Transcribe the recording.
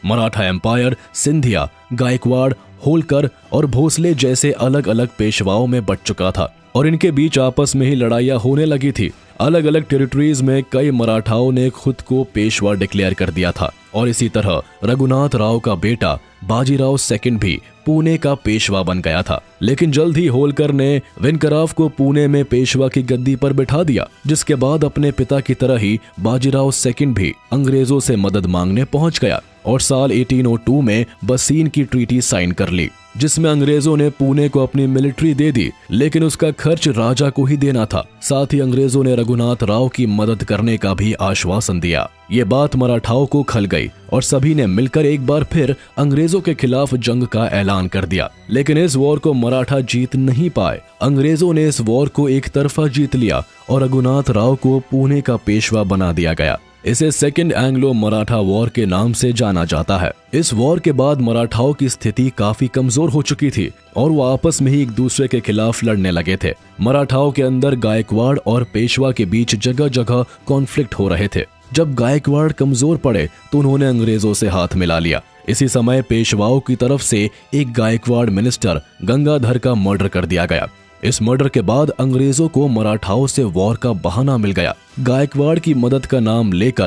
Maratha empire Scindia, Gaekwad, Holkar और भोसले जैसे अलग अलग पेशवाओं में बंट चुका था और इनके बीच आपस में ही लड़ाइयां होने लगी थी। अलग अलग टेरिटरीज में कई मराठाओं ने खुद को पेशवा डिक्लेयर कर दिया था और इसी तरह रघुनाथ राव का बेटा बाजीराव सेकंड भी पुणे का पेशवा बन गया था। लेकिन जल्द ही होलकर ने विनकराव को पुणे में पेशवा की गद्दी पर बिठा दिया, जिसके बाद अपने पिता की तरह ही बाजीराव सेकंड भी अंग्रेजों से मदद मांगने पहुंच गया और साल 1802 में बसीन की ट्रीटी साइन कर ली, जिसमें अंग्रेजों ने पुणे को अपनी मिलिट्री दे दी, लेकिन उसका खर्च राजा को ही देना था। साथ ही अंग्रेजों ने रघुनाथ राव की मदद करने का भी आश्वासन दिया। ये बात मराठाओं को खल गई और सभी ने मिलकर एक बार फिर अंग्रेजों के खिलाफ जंग का ऐलान कर दिया। लेकिन इस वॉर को मराठा जीत नहीं पाए। अंग्रेजों ने इस वॉर को एक तरफा जीत लिया और रघुनाथ राव को पुणे का पेशवा बना दिया गया। इसे सेकेंड एंग्लो मराठा वॉर के नाम से जाना जाता है। इस वॉर के बाद मराठाओं की स्थिति काफी कमजोर हो चुकी थी और वो आपस में ही एक दूसरे के खिलाफ लड़ने लगे थे। मराठाओं के अंदर गायकवाड़ और पेशवा के बीच जगह जगह कॉन्फ्लिक्ट हो रहे थे। जब गायकवाड़ कमजोर पड़े तो उन्होंने अंग्रेजों से हाथ मिला लिया। इसी समय पेशवाओं की तरफ से एक गायकवाड़ मिनिस्टर गंगाधर का मर्डर कर दिया गया। इस मर्डर के बाद अंग्रेजों को मराठाओं से वॉर का बहाना मिल गया। गायकवाड़ की मदद का नाम लेकर